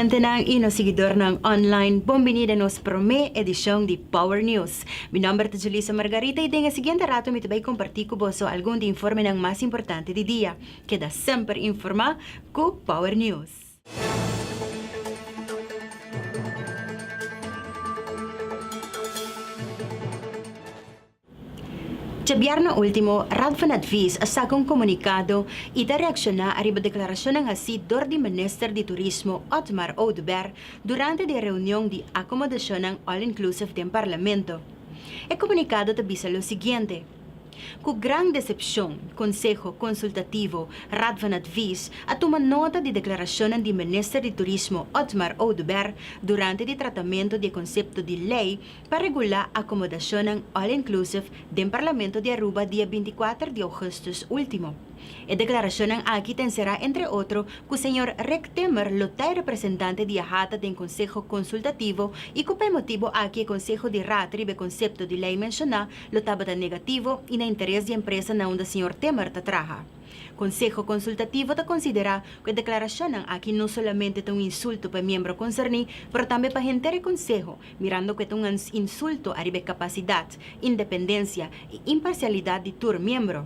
Estudyante ng ino seguidor ng online, bienvenida nos prome edición de Power News. Mi nombre es Julissa Margarita y en el siguiente rato me voy a compartir con vos algún de informe ng más importante del día. Queda siempre informado con Power News. Sa biyerno último, Radvan Advis saca un comunicado y da reacciona a la declaración ng hasidor di Minister de Turismo Otmar Oudber durante la reunión de acomodación ng all-inclusive del Parlamento. El comunicado te avisa lo siguiente. Con gran decepción, Consejo Consultativo Radvan Advis toma nota de declaración del Minister de Turismo Otmar Oudber durante el tratamiento del concepto de ley para regular acomodación all-inclusive del Parlamento de Aruba día 24 de agosto último. La declaración aquí será, entre otros, que el señor Rick Timmer, lotay representante de Ajata del Consejo Consultativo, y que por motivo aquí el Consejo de Ratri, el concepto de ley mencionado, lo estaba negativo y no interés de empresa na donde el señor Timmer trabaja. Consejo Consultativo te considera que la declaración aquí no solamente es un insulto para el miembro concernido, pero también para gente del Consejo, mirando que es un insulto a la capacidad, independencia y imparcialidad de tu miembro.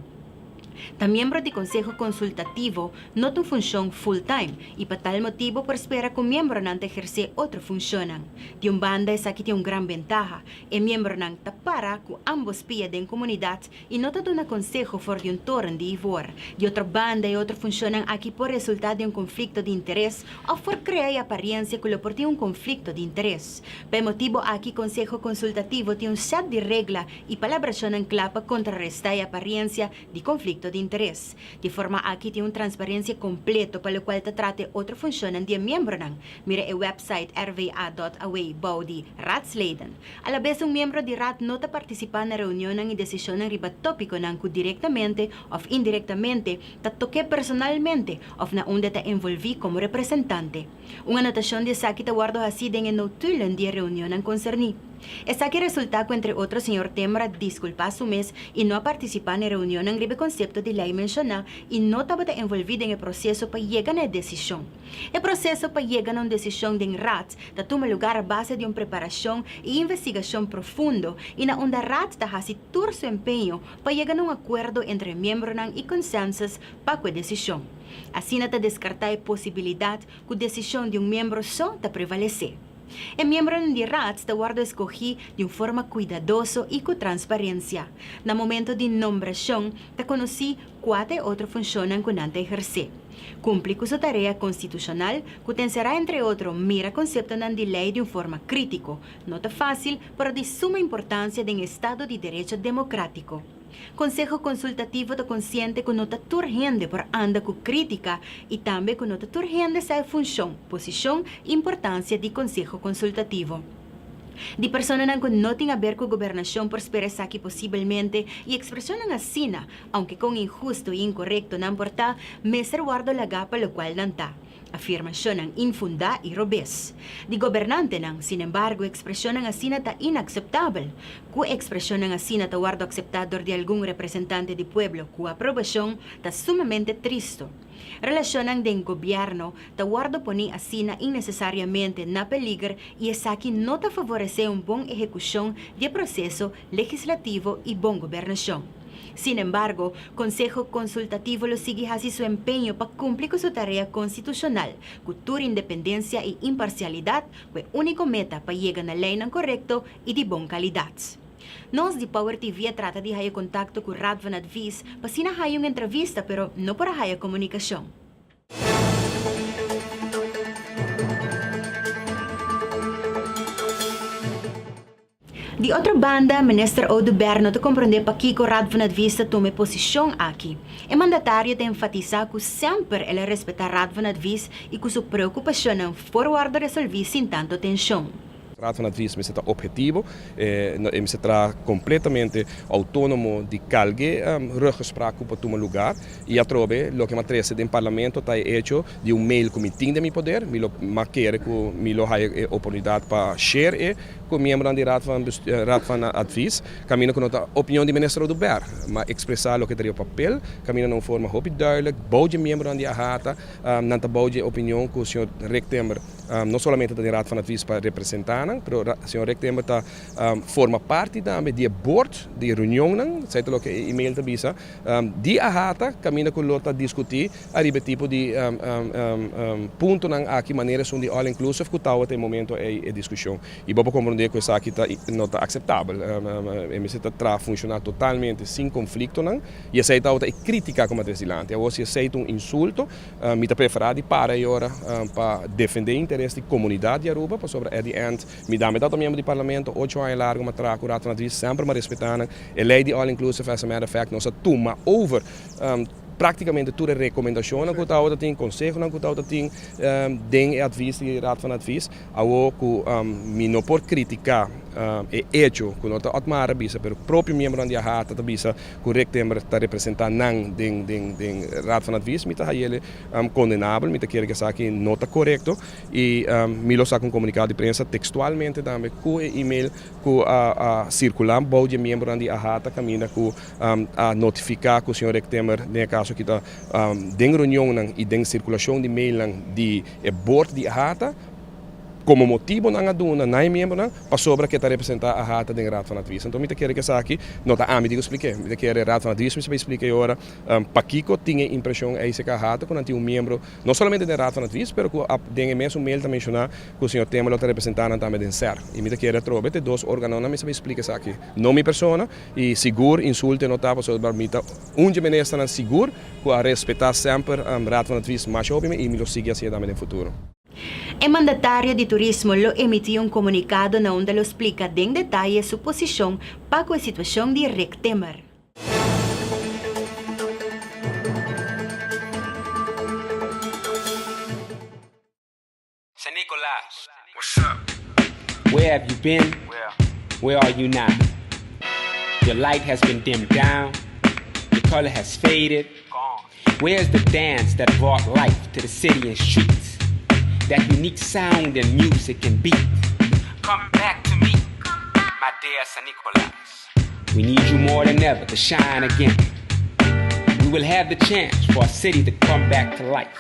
Los miembros del Consejo Consultativo no tienen función full-time y por tal motivo por espera que un miembro no ejerce otra función. De un banda es aquí tiene una gran ventaja. El miembro no para con ambos pies de la comunidad y no te da un consejo por de un torno de ivor. De otra banda y otra función aquí por resultado de un conflicto de interés o por crear apariencia que lo por un conflicto de interés. Por motivo aquí Consejo Consultativo tiene un set de reglas y palabras en clave para contrarrestar la apariencia de conflicto de interés. De forma aquí tiene una transparencia completa para lo cual te trate otra función de miembro. Mira el website rva.away de Ratsleden. A la vez un miembro de Rat no te participa en la reunión y decisión en tópico que directamente o indirectamente te toque personalmente o na donde te envolví como representante. Una anotación de Saki te guardo así en el notulo de reunión en concerní. Esa que resulta que entre otros señor Temra disculpa su mes y no participa en la reunión en el concepto de ley mencionada y no estaba envolvido en el proceso para llegar a la decisión. El proceso para llegar a una decisión de RAT toma lugar a base de una preparación y investigación profundo y na onda RAT hace todo su empeño para llegar a un acuerdo entre miembros y consensos para la decisión. Así no te descarta la posibilidad que la decisión de un miembro solo te prevalece. El miembro de RAT te guarda escogí de una forma cuidadosa y con transparencia. En el momento de nombración, te conocí cuatro otras funciones que antes ejerce. Cumple con su tarea constitucional, que será entre otros mira concepto de ley de una forma crítica, no tan fácil, pero de suma importancia en el Estado de Derecho democrático. Consejo Consultativo te consciente que no está urgente por andar con crítica y también que no está urgente esa función, posición e importancia del Consejo Consultativo. De personas que no tienen a ver con gobernación por esperar aquí posiblemente y expresionan así, aunque con injusto e incorrecto no importa, me ser guardo la gapa lo cual no está. Afirmación infundada y robes. De gobernante, sin embargo, expresionan así está inacceptable. Cu expresionan así está guardo aceptador de algún representante del pueblo, cu aprobación está sumamente triste. Relacionan de gobierno, te guardo poner así innecesariamente na peligro y es aquí no te favorece una buena ejecución del proceso legislativo y buena gobernación. Sin embargo, Consejo Consultativo lo sigue así su empeño para cumplir con su tarea constitucional, cultura, independencia y imparcialidad, que único meta para llegar a la ley correcto y de buena calidad. Nos de Power TV trata de hacer contacto con Radvan Advis para sin hacer una entrevista, pero no para hacer comunicación. De otra banda, Minister Oudber no te comprende para que Radvan Advis tome posición aquí. El mandatario te enfatiza que siempre él respeta Radvan Advis y que su preocupación es forward resolver sin tanto tensión. Raad van Advies me está objetivo, me está completamente autónomo de cualquier ruggespraak op tu lugar y a través lo que me trae del Parlamento está hecho de un mail que me tiene de mi poder, me lo marqueer que me lo hay oportunidad para share com membro da Raad van Advies, caminho com a opinião do ministro do Ber, mas expressar o que teria o papel, caminho de uma forma muito duidelijk, bouwde membro da Rata, nanta bouwde opinião que o senhor Rectember, não somente da Raad van Advies para representar, mas o senhor Rectember tá forma parte também do board de reunião, sei lá que e-mail te bisa, de Rata, caminho com o tá discutir, arriba tipo de ponto nang aqui maneira são de all inclusive que tal até momento é discussão e vou compreender que isso aqui não está aceitável, MSC está funcionar totalmente sem conflito não e aceita outra crítica como presidente, eu se aceita insulto, me está preferado para agora para defender o interesse da comunidade de Aruba, para sobre at the end me dá metade membro do parlamento 8 anos largo uma traco Raad van Advies sempre me respeitando, a lei de all inclusive as a matter of fact não se toma over praticamente toda recomendação que o Tao tem, conselho que o Tao tem, den advies de Raad van Advies, ao que me não por criticar é hecho que não está atmara bisa, pero próprio membro da Rata da bisa corretamente está representando não den Raad van Advies, me está ele condenável, me está querer que aqui não está correto e me lo saca comunicado de prensa textualmente também com e-mail que a circular boude membro da Rata caminha com a notificar que o senhor Rectember nesse caso que está den reunião e den circulação de mail de board de Rata como motivo não há dúvida, não é membro, para sobre que está representar a Rata da Raad van Advies. Então, eu quero que isso aqui, não está me digo expliquei, eu quero Raad van Advies, me expliquei agora, para Kiko tinha a impressão é que a Rata, quando tinha membro, não somente da Raad van Advies, mas que tem mesmo um mail também mencionar que o senhor Temer está representando também de ser. E me quero trocar dois órgãos, não me explica isso aqui. Não minha pessoa, e seguro, insulte, não está, para sobre me onde me está seguro, que a respeitar sempre Raad van Advies mais óbvio e me lo siga assim também no futuro. El mandatario de Turismo lo emitió un comunicado donde lo explica en detalle su posición para la situación de Rectember. San Nicolás, what's up? Where have you been? Where are you now? Your light has been dimmed down. Your color has faded. Where's the dance that brought life to the city and streets? That unique sound and music and beat. Come back to me, my dear San Nicolás. We need you more than ever to shine again. We will have the chance for our city to come back to life.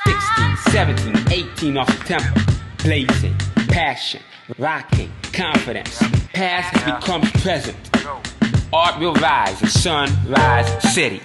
16, 17, 18 off September. Blazing, passion, rocking, confidence. Past has become present. Art will rise in Sunrise City.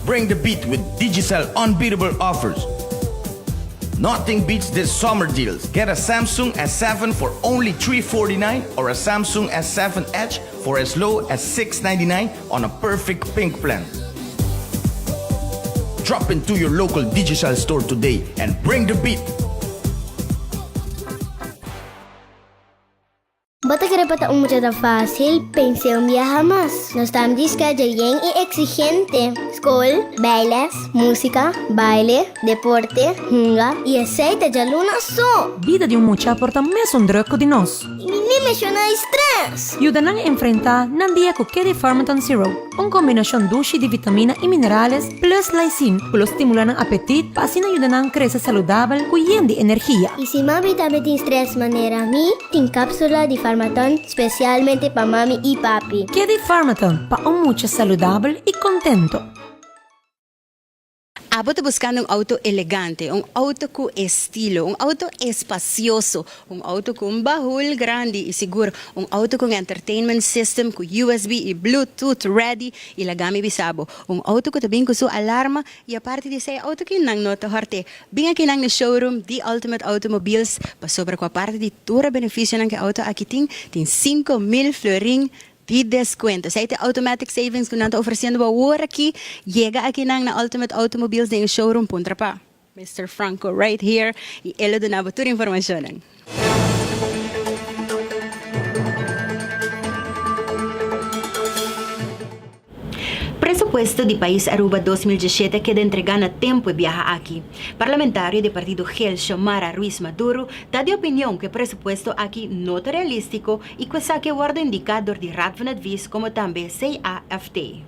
Bring the beat with Digicel unbeatable offers. Nothing beats these summer deals. Get a Samsung S7 for only $349 or a Samsung S7 Edge for as low as $699 on a perfect pink plan. Drop into your local digital store today and bring the beat. Bota que repata un muchacho fácil, pensé un viaje más. Nos estamos discando bien y exigente. School, bailes, música, baile, deporte, hunga y aceite de luna so. Vida de muchacho porta mesmo druco de nós. E nem menciona estresse. Ajuda a enfrentar na dia com Kedi Farmaton Zero, uma combinação doce de vitamina e minerais plus lysine, que estimulam o apetite, para assim ajudar a crescer saudável, com de energia. E se mami também tem estresse maneira mim, tem cápsula de Farmaton especialmente para mami e papi. Kedi Farmaton, para muchacho saudável e contento. Abot buscando um auto elegante, um auto com estilo, um auto espacioso, um auto com baúl grande e seguro, um auto com entertainment system, com USB e Bluetooth ready e lagami bisabo, um auto com também com sua alarma e a parte de ser auto que nang nota horte. Binga que nang no showroom The Ultimate Automobiles, pa sobra com a parte de tura benefício nang que auto aqui tem 5,000 florin de descuento. Sa ite automatic savings kung nanto ofreciendo ba war aqui, llega aqui nang na Ultimate Automobiles na showroom punta pa. Mr. Franco right here. E ele donava toda a informação. Presupuesto de País Aruba 2017 queda entregar a tempo e viaja aqui. Parlamentário do partido GEL, Xiomara Ruiz Maduro, dá de opinião que o presupuesto aqui não é realístico e que saque o indicador de Raad van Advies como também CAFT.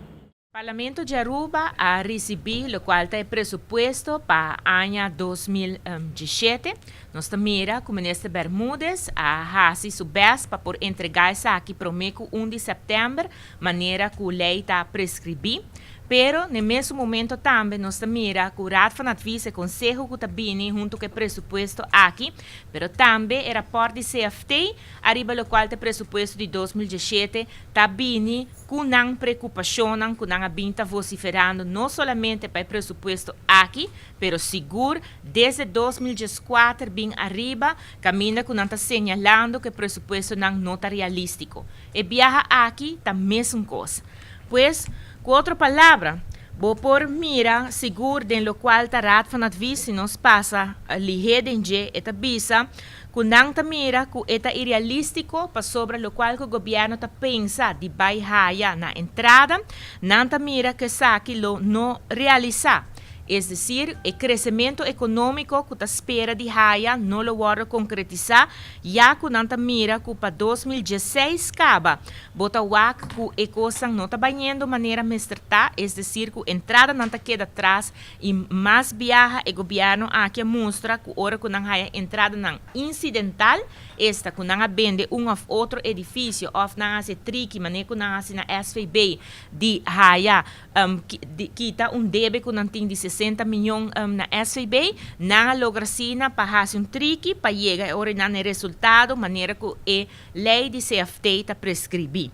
Parlamento de Aruba ha recebido o qual é presupuesto para o ano 2017. Nós mira que o ministro Bermúdez ha se subes para por entregar isso aqui para o 1 de setembro, maneira que a lei está prescrever. Pero, no mesmo momento também, nós mira que o Raad van Advies e Conselho que está vindo junto com o presupuesto aqui, pero também era parte de CFT, arriba o qual é presupuesto de 2017, está vindo com não preocupação, com não abinta vociferando, não somente para o presupuesto aqui, pero seguro, desde 2014, bem arriba, caminha com não está señalando que o presupuesto não está realístico. E viaja aqui, está a mesma coisa. Pois, com outra palavra, vou por mira seguro den lo qual ta Raad van Advies se nos passa liheden je eta bisa ku nang ta mira ku eta irrealístico pa sobre lo qual o governo ta pensa de baihaya na entrada nang ta mira que saki lo no realizar. Es decir, el crecimiento económico que se espera de Haya no lo va a concretizar, ya que nanta mira que para 2016 acaba, bota wak que a cosa no está vayendo de manera mestrata, es decir, que entrada nanta queda atrás y más viaja el gobierno aquí muestra que ahora que não haya entrada nan incidental, esta que não vende of outro edifício, of não hace tricky, maneira que não hace na SVB de Haya, quita debe que não tem de 60 milhões na SVB, não logra sina para fazer tricky, para chegar a no resultado, maneira que a lei de CFT está prescrever.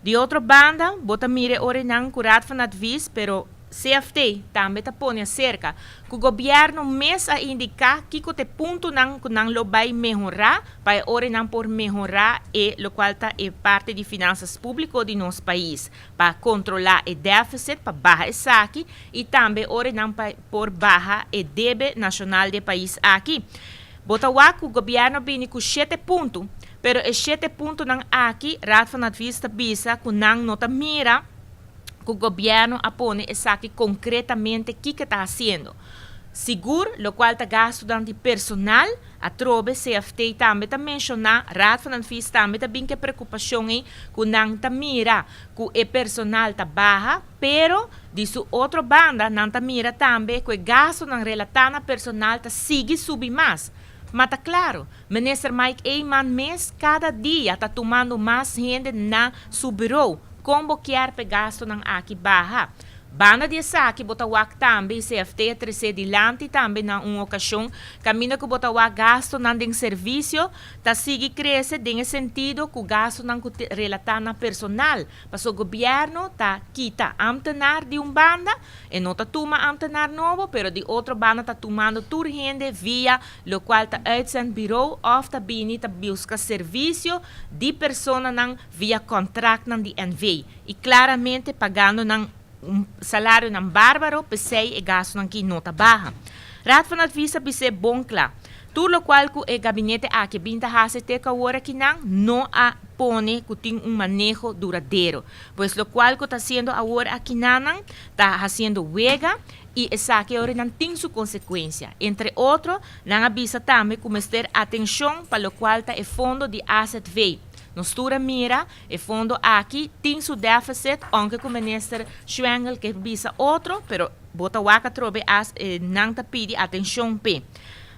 De outra banda, bota mire ora não Raad van Advies, pero CFT também está pondo cerca que o governo mesmo a indicar que o ponto não lo vai melhorar para ora não por melhorar e o qual está é parte de finanças públicas de nosso país para controlar o déficit para baixar esse aqui e também ora não por baixar o débito nacional do país aqui. Bota o governo vem com 7 pontos, pero os 7 pontos não aqui Raad van Advies está bisa que não está mira que o governo apone essa aqui concretamente o que está fazendo. Seguro, o qual está gastando de personal, a trobe CFT também está mencionando, Raad van Advies também está bem que preocupação é que não está mira que o personal está baixo, pero de sua outra banda não está mira também que o gasto não relatado ao personal está sigue subir mais. Mas está claro, o ministro Mike Eyman mês cada dia está tomando mais gente na seu bureau. Como quer pegar gasto não aqui barra. Banda de saque, botawak também, CFT, 13 dilante também na uma ocasião, caminho que botawak gasto na den serviço, tá sigue cresce, den sentido que o gasto não relatar na personal, mas o governo tá quita ambtenar de banda, e não tá toma ambtenar novo, pero de outra banda tá tomando tur gente via, lo qual tá uitzend bureau of tá bini tá busca serviço de persona nang via contract nang de NV, e claramente pagando nang salário ng bárbaro, pesei e gasto ng kinota baha. Raad van Advies bise bonkla. Tulo qual ku e gabinete aqui binta hase te kawara kinang no a pone kuting manejo duradero. Pues lo cual ku ta haciendo ahora aquí nanang, ta haciendo huega y esa que ahora nan ting su consecuencia. Entre otro, nan avisa también como ter atención para lo cual ta e fondo de asset vei. Nostura mira, e fondo aqui tem su déficit, aunque com o ministro Schwengel que visa outro, pero bota waka trobe as não ta pidi atenção pe.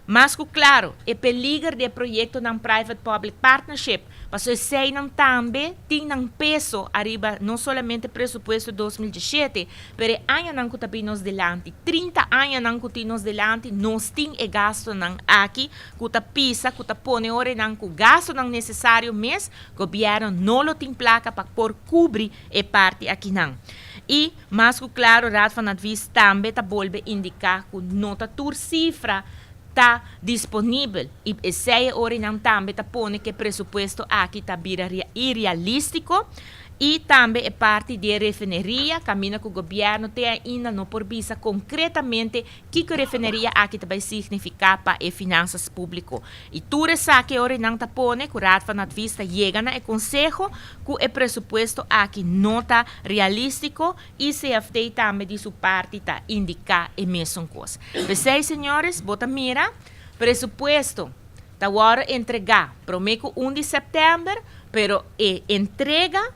Mas claro, é peligro de projeto ng private-public partnership, mas sei não também tem ng peso arriba não somente presupuesto 2017, pero ano nang kutapinos delante, 30 anos nang kutinos delante, nos tem e gasto ng aqui, kutapisa, kutapone ore nang gasto ng necessário mês, governo não lo tem placa para por cobrir e parte aqui não. E, mas claro, Raad van Advies também tá volve indicar que nota tur cifra está disponível e esse hora não também está pondo que presupuesto aqui está vira irrealístico e também é parte da refineria, caminho que o governo tem ainda não por vista concretamente que a refineria aqui vai significar para as finanças públicas. E tudo isso que hora não está pondo, que o Raad van Advies chega na conselho que o presupuesto aqui não está realístico e CFT também de sua parte está indicar a mesma coisa. Vocês, senhores, bota mira, presupuesto está agora entregar, prometo 1 de setembro, pero entrega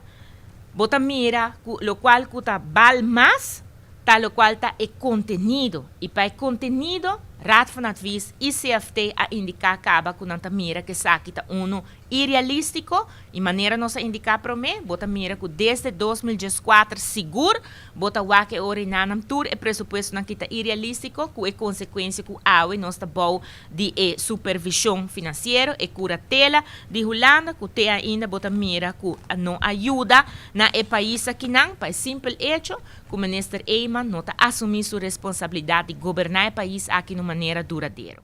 bota mira, lo cual cuta val más, tal lo cual está el contenido. Y para el contenido, Raad van Advies y CFT a indicar acaba con anta mira que saque ta uno irrealístico y manera nos a indicar para mí, bota mira que desde 2014 seguro, bota wake ori nanam tur e presupuesto na kita irrealístico que é consequência que awe nos ta bau de supervisão financeira e curatela de Holanda que te ainda bota mira que não ajuda na e país aqui não, para simples hecho que o ministro Eyman não ta assumir sua responsabilidade de governar o país aqui de maneira duradoura.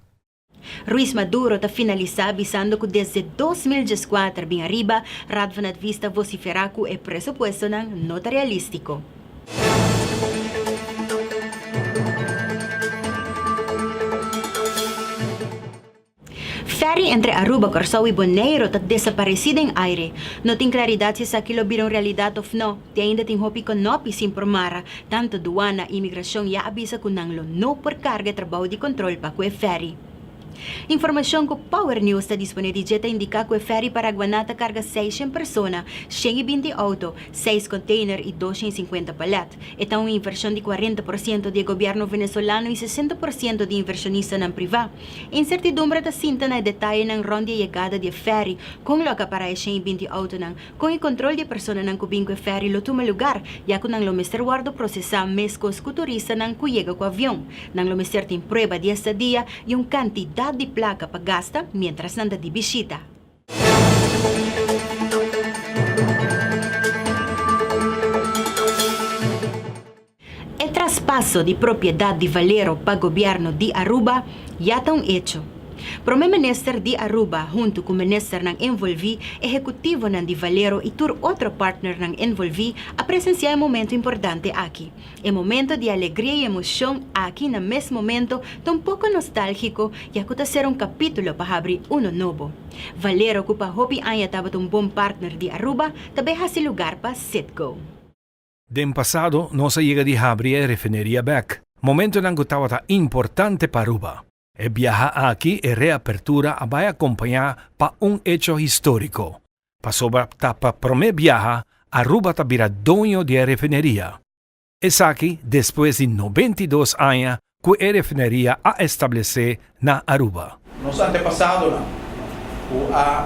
Ruiz Maduro está finalizado avisando que desde 2014 bem arriba, Raad van Advies está vociferar que o presupuesto não está realístico. Ferry entre Aruba, Curaçao e Bonaire está desaparecida em aire. Não tem claridade se aquilo virou realidade ou não. E ainda tem hopi com nopi sem informar. Tanto duana e imigração já avisa que não por carga de trabalho de controle para o ferry. Informação que o Power News está disponível já indica que o ferry para Guanata carga 600 pessoas, 120 autos, 6 containers e 250 paletes. Então, uma inversão de 40% do governo venezuelano e 60% de inversionista não privado. Incertidumbre está cinta na detalhe ng ronda de chegada de ferry, com loca para 120 autos, com o controle de pessoas ng kubing que o ferry lo toma lugar, já que nang lo Mr. Guardo processar mescos com turista nang kuyega com o avião. Nang lo Mr. tem prueba de estadia e quantidade de placa para gasta mientras nanda de visita. El traspaso de propriedade de Valero para o governo de Aruba já está hecho. Para o ministro de Aruba, junto com o ministro ng Envolvi, executivo ng de Valero e tur outro partner ng Envolvi, a presenciar um momento importante aqui. É momento de alegria e emoção aqui no mesmo momento, tão pouco nostálgico, e acuta ser capítulo para abrir novo. Valero, que pa hopi anya taba um bom partner de Aruba, também hasi lugar para Citgo. Den pasado, nos llega de abrir a refinería Beck, momento en que estaba importante para Aruba. El viaje aquí y reapertura va a acompañar para un hecho histórico. Pasó para primer viaje, Aruba será dueño de la refinería. Es aquí, después de 92 años, que la refinería ha establecido en Aruba. Nos antepasados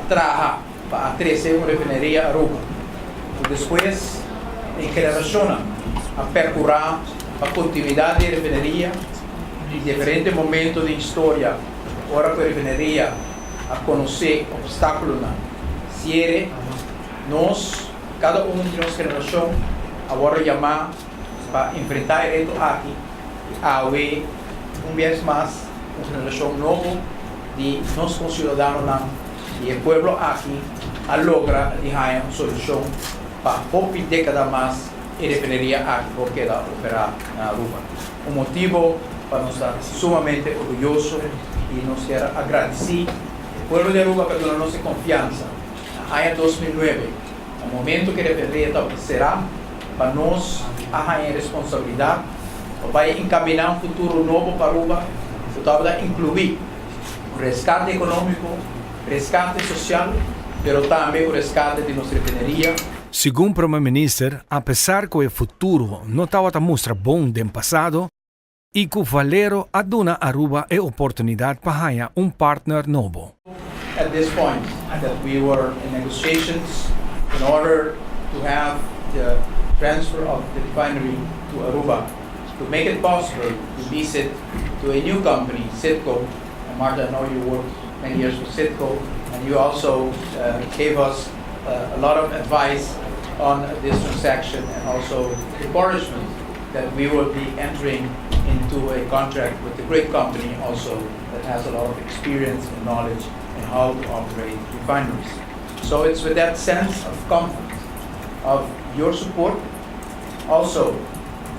trabajar para crecer una refinería Aruba. Después, en generación, a percurar a continuidad de refinería y diferentes momentos de historia. Ahora que refinería a conocer obstáculos, cierre, cada uno de nuestra generación, ahora llamar para enfrentar el reto aquí, a ver, un vez más, una generación nueva de nuestros ciudadanos y el pueblo aquí, a lograr dejar una solución para poco décadas más y refinería aquí porque queda operar en Aruba. Un motivo para nos estar sumamente orgulloso y nos quiero agradecer el pueblo de Aruba por darnos confianza. En 2009, el momento que la refinería será para nos en responsabilidad, para encaminar un futuro nuevo para Aruba, para incluir un rescate económico, rescate social, pero también un rescate de nuestra refinería. Segundo o primeiro-ministro, apesar que o futuro não estava a mostrar bom do passado, e que o Valero aduna Aruba a oportunidade para ganhar partner novo. At this point, that we were in negotiations in order to have the transfer of the refinery to Aruba, to make it possible to lease it to a new company, Citgo. And Marta, I know you worked many years with Citgo, and you also gave us a lot of advice on this transaction and also encouragement that we will be entering into a contract with a great company also that has a lot of experience and knowledge in how to operate refineries. So it's with that sense of comfort, of your support, also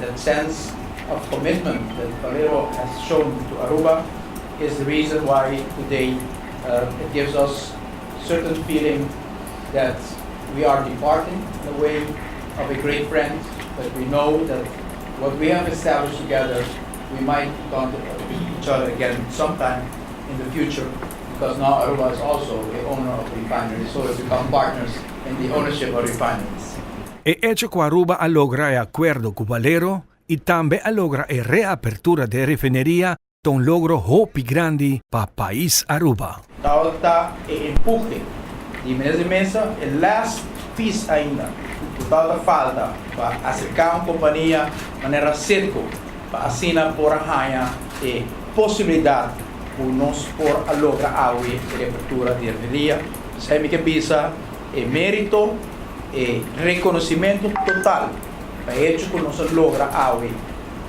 that sense of commitment that Valero has shown to Aruba is the reason why today it gives us certain feeling that we are departing in the way of a great friend, but we know that what we have established together, we might contact each other again sometime in the future, because now Aruba is also the owner of refineries, so we become partners in the ownership of refineries. E hecho que Aruba logra el acuerdo con Valero y también logra la reapertura de refinería, un logro hopi grande para el país Aruba. Ahora está el empuje de mesa, el last piece ainda, toda falta para acercar una compañía de manera cerca, para así por arranhar posibilidad por nos por lograr agua y reapertura de refinería. Sabe que pisa mérito e reconhecimento total para hecho que nos logra agua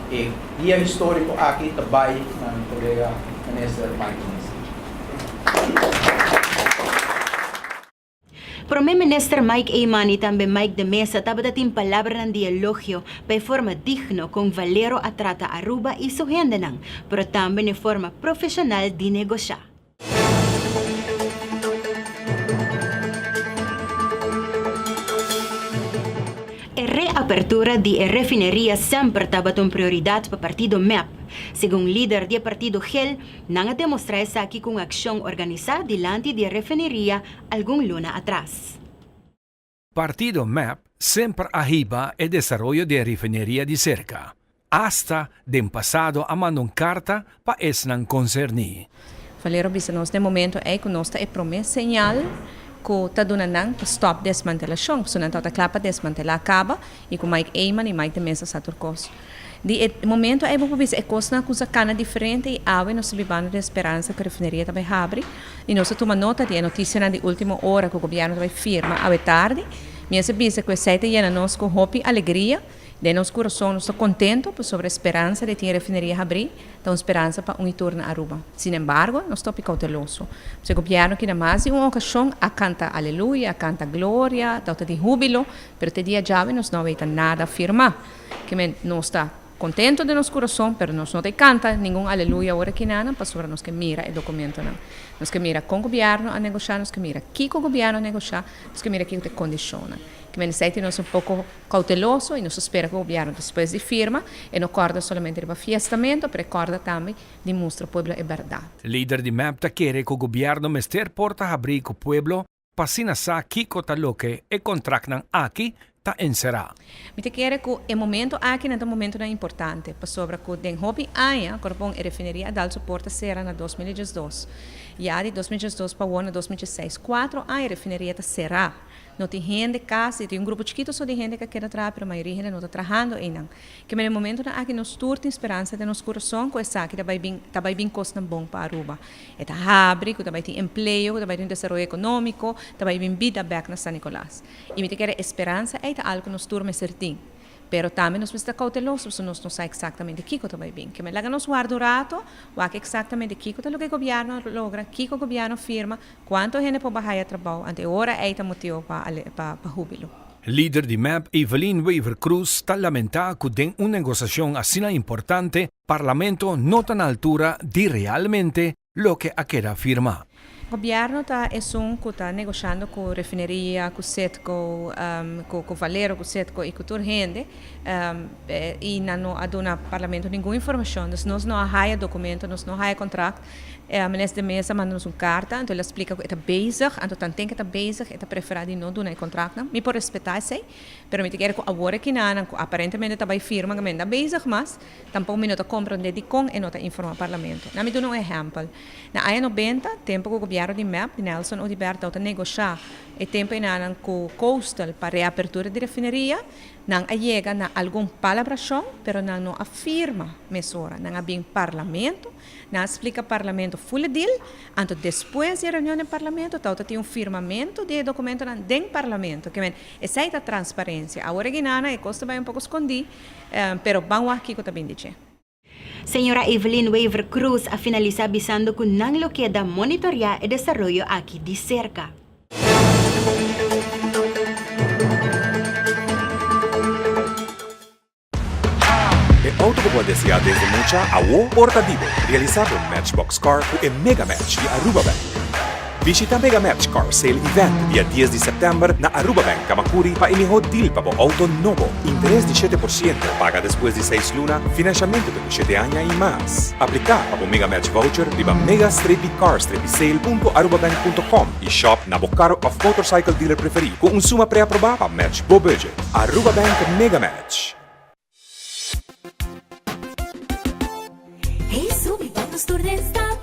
e dia histórico aqui também na minha colega ministra Mike. Primeiro-Ministro Mike Ayman e também Mike de Mesa estava dating palavra ng dialogyo pa forma digno com Valero a trata Aruba e sua gente nang, pero também de forma profissional de negociar. A reapertura de refineria sempre estava uma prioridade para o partido MEP. Segundo o líder do partido GEL, não demonstrou-se aqui com ação organizada diante da refineria algum luna atrás. Partido MEP sempre ahiba o desarrollo de refinería de cerca, hasta de passado a mandar carta para esnan concerni. Valero Bisanos, de momento, é que nós é promessa señal que está dando para stop desmantelação, porque não está claro para desmantelar acaba, e com Mike Ayman e Mike de Mesa Saturcos. De momento, é para ver se é coisa cana diferente e ave nós vivamos de esperança que a refineria também abre. E nós tomamos nota de notícia de última hora que o governo também firma à tarde. Minha serviço que 7 anos nós com hope alegria, de nosso coração nós estamos contentos sobre a esperança de ter a refineria abrir, então esperança para retorno a Aruba. Sin embargo, nós estamos cautelosos. O governo que na mais de uma ocasião a canta aleluia, a canta glória, a de júbilo, mas até dia já nós não vemos nada afirmar. Que nós está contento de nosso coração, mas nós não te canta nenhum aleluia agora que nada, para sobre nós que mira o documento não. Nós que mira com o governo a negociar, nós que mira aqui com o governo a negociar, nós que mira aqui que te condiciona. Que nós um pouco cauteloso e nós espera que o governo depois de firma e não acorda somente para fiestamento, mas acorda também de mostrar ao povo a verdade. Líder de MEP quer que o governo mester porta abrir com o povo para sinasar que cotaloque e contractan aqui ta encerrar. Me te quer que o momento aqui não é um momento importante, para sobre que den hobby aia, corpon e refineria dal suporta será na 2012. Já de 2022 para o ano 2016, 4 anos a refineria será. Não tem gente casa, tem grupo chiquito só de gente que quer trabalhar, mas a maioria não está trabalhando ainda. Que no momento que nos turta esperança de nos coração com essa que vai bem custa bom para Aruba. Está abre, que vai ter emprego, que vai ter desenvolvimento econômico, que vai vir vida back na San Nicolás. E me quer esperança é algo que nos turma certinho. Pero também nós precisamos cautelosos, porque nós não sabemos exatamente o que vai vir. Que me laga nos guarda o rato, o que exatamente o que o governo logra, o que o governo firma, quanto gente pode baixar trabalho, até hora é o motivo para júbilo. Líder de MAP, Evelyn Weaver Cruz, está lamenta que den una negociación así importante, Parlamento no tan altura de realmente lo que queda firma. O governo está negociando com a refineria, com o SETCO, com o Valero, com o SETCO e com toda a gente, e não há no Parlamento nenhuma informação, nós não há documento, nós não há contrato. A ministra de mesa manda-nos uma carta, então ele explica que está bezig, então tem que está bezig, está preferado não dar contrato, me por respeitar isso, mas me quer que agora que não, aparentemente está bem firma, que está bezig, mas tampouco me não compreende de com e não informa o Parlamento. Não me dou um exemplo. Na área 90, tempo que o governo de MAP, de Nelson Odiberto, está negociar e tempo em com o Coastal para reapertura de refineria, não chega na alguma palabração, mas não afirma mesura, não há bem Parlamento, não explica Parlamento full deal, então depois da reunião do Parlamento, tem um firmamento de documento dentro do Parlamento, que essa é a transparência. Agora que não, é costa vai um pouco escondido, mas vamos aqui que também dizer. Señora Evelyn Weaver Cruz a finalizar avisando que no lo queda monitorear el desarrollo aquí de cerca. El auto que puede desear desde mucha a o portativo, realizado en Matchbox Car o en Mega Match de Aruba Bank. Visita Mega Match Car Sale Event dia 10 de setembro na Aruba Bank, Kamakuri para mejor deal para o auto novo. Interés de 7%, paga después de 6 lunas, financiamiento de 7 años y más. Aplicar para o Mega Match Voucher viva mega-car-sale.arubabank.com e shop na Bocaro of Motorcycle Dealer preferido com suma pré-aprovada para Match Bo Budget. Aruba Bank Mega Match. Hey, subi vamos tur den stad.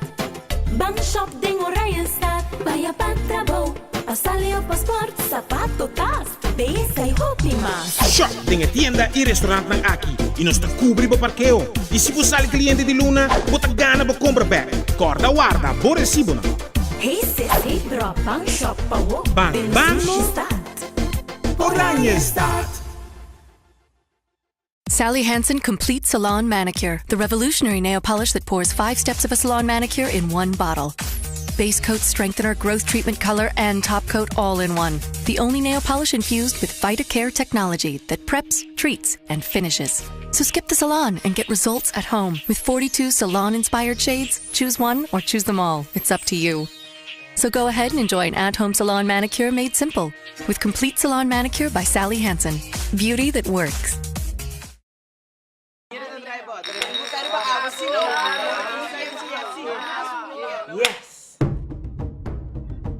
Bang shop den Orienstad. Vaya pan trabajo, pasale o passport, sapato, tas, besa y hopi más. Shop tem tienda e restaurante ng Aki. E nós está cubri bo parqueo. E se você é cliente de Luna, bota gana bo compra back. Corda guarda, bo recibo na. Hey, hey, bro, bang shop pa wo. Bang, bang mo. Orienstad. Sally Hansen Complete Salon Manicure, the revolutionary nail polish that pours 5 steps of a salon manicure in one bottle. Base coat, strengthener, growth treatment, color, and top coat all in one. The only nail polish infused with VitaCare technology that preps, treats, and finishes. So skip the salon and get results at home. With 42 salon-inspired shades, choose one or choose them all. It's up to you. So go ahead and enjoy an at-home salon manicure made simple with Complete Salon Manicure by Sally Hansen. Beauty that works. Yes.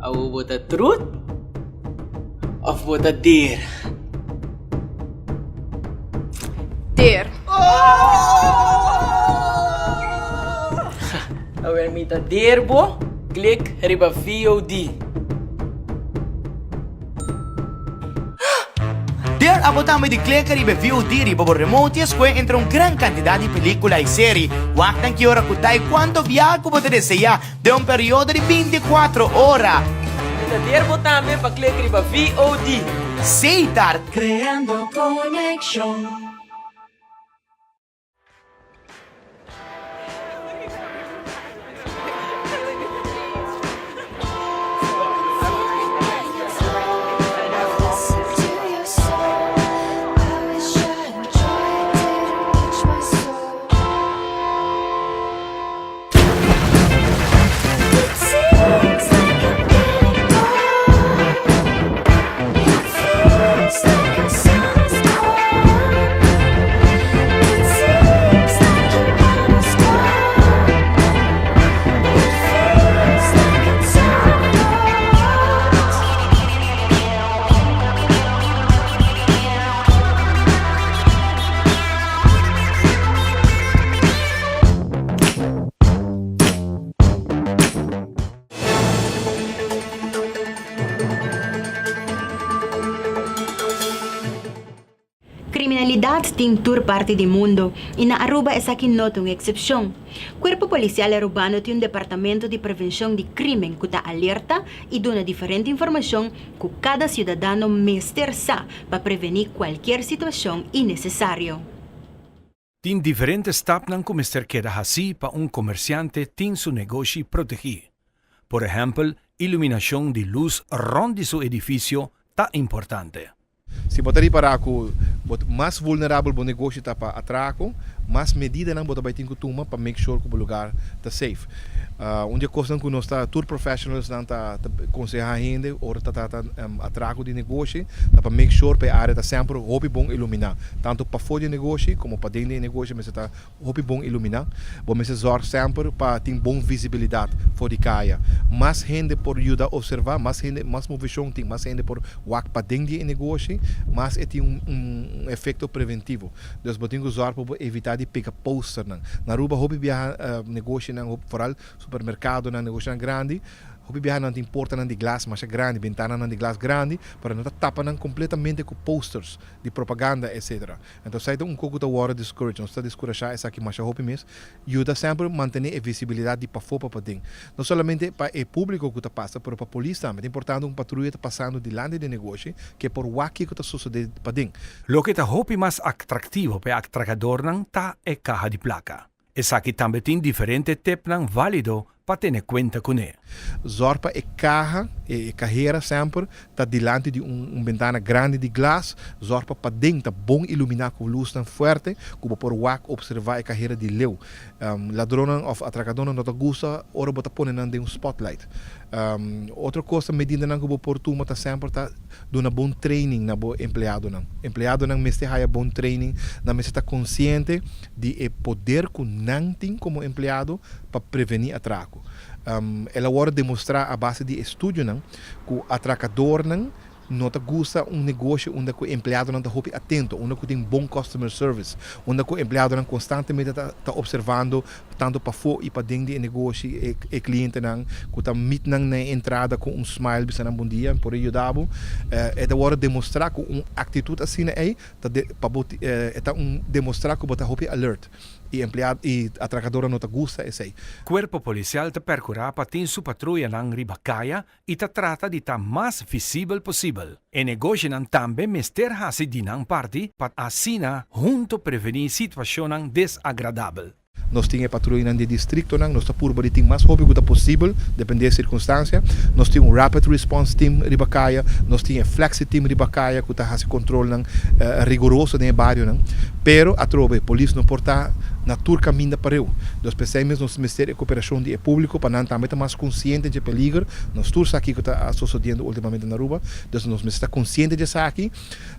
What the truth? Of what the dare? Dare. When me the dare bo, click riba VOD. Der ako tama di click riba VOD riba bo remote esque entre un gran cantidad di película y serie. Wak tan kiora kutai quanto viago po te desea de un periodo di 24 ora. Der bo también pa click riba VOD. Sei tar Creando connection. It's like a sun's gone. ting tour parte do mundo e na Aruba é aqui nota uma exceção. Corpo Policial Arubano tem um departamento de prevenção de crime que está alerta e dá diferente informação que cada cidadão mester sa para prevenir qualquer situação innecessária. Tem diferentes etapas como ser queda assim para comerciante tem seu negócio protegido. Por exemplo, iluminação de luz rond seu edifício está importante. Se botar para que mais vulnerável o negócio está para atraco, mais medida não botar tem que tomar para make sure que o lugar está safe. Onde a coisa que nós está tour professionals não está aconselhar ainda ou está atraco de negócio, para make sure que a área está sempre hobby bom iluminar, tanto para fora de negócio como para dentro de negócio, mas está hobby bom iluminar. Bom, mas zorg sempre para ter boa visibilidade fora de caia. Mais gente por ajudar a observar, mais gente, mais movição tem, mais gente por walk para dentro de negócio, mas tem efeito preventivo. Então, botem que zorg para evitar de pegar poster na Aruba hobby viajar negócio não foral supermercado na negócio grande hobby viajar não importa não de glass mas grande ventana não de glass grande para não tapa não completamente com posters de propaganda etc. Então sai um pouco da hora discourage não está discouragar essa aqui mas hobby mesmo ajuda sempre manter a visibilidade de para fora para dentro não somente para o público que está passa para a polícia também é importante patrulha está passando de lado de negócio que por o que está sucedendo para dentro. Lo que está hobby mais atrativo para atracador não tá é carro de placa. Essa aqui também tem diferentes tipos válido para ter conta com ele. Zorpa é carro, é carreira sempre, está diante de ventana grande de glass, zorpa para dentro, bom iluminar com luz tão forte, como por wak observar a carreira de leu. Ladrão ou atracador não te gosta, ora bota pôr em spotlight. Outra coisa, medida não que por turma está sempre tá dando bom training na bo empregado não. Empregado não me está bom training, não me está consciente de poder que não tem como empregado para prevenir atraco. Ela hora demonstrar a base de estudo não, que o atracador não te gosta negócio onde o empregado não está atento, onde tem bom customer service, onde o empregado não constantemente está observando tanto para fora e para dentro do negócio e cliente não que está mit na entrada com smile bisa na bom dia por aí dabo é da hora demonstrar que atitude assim é para demonstrar que bota alert e empregado e atracadora não te gosta esse aí. Corpo policial te percura para ter sua patrulha na ribacaia e te trata de estar mais visível possível. E negócio não também mester hasi dinang parte para assina junto prevenir situação desagradável. Nós temos patrulha de distrito, nós estamos por ter mais rápido que possível, depende da circunstância. Nós temos um Rapid Response Team ribacaia, nós temos um Flexi Team ribacaia que está fazendo controle rigoroso no bairro. Pero a trove, a polícia não pode estar na tour caminho para eu. Nós pensamos nos ministérios de cooperação de público para não também estar mais consciente de perigo. Nós tours aqui que está sucedendo ultimamente na Aruba, então nós estamos conscientes disso aqui.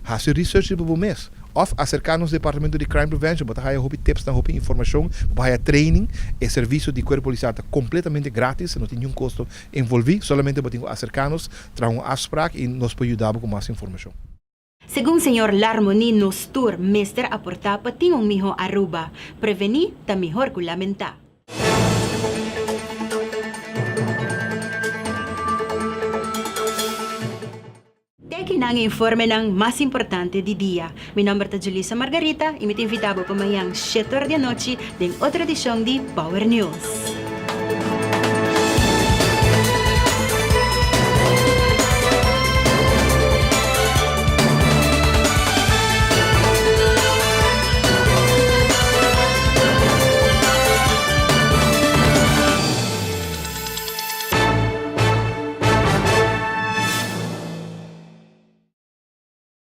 Fazer research para o mês. Ou acercar-nos ao departamento de crime prevention, botar aí tips, informação, botar training, e serviço de corpo policial está completamente grátis, não tem nenhum custo envolvido, somente botar acercar-nos, trazer um afspraak e nos pode ajudar com mais informação. Segundo o Sr. Larmoni, nos tour mester aportar para tingong miho Aruba, prevenir ta melhor que lamentar. Teki nang informe ng mas importante di dia. Mi nombre es Julissa Margarita y me te invitaba para mayang 7 da noche en otra edición de Power News.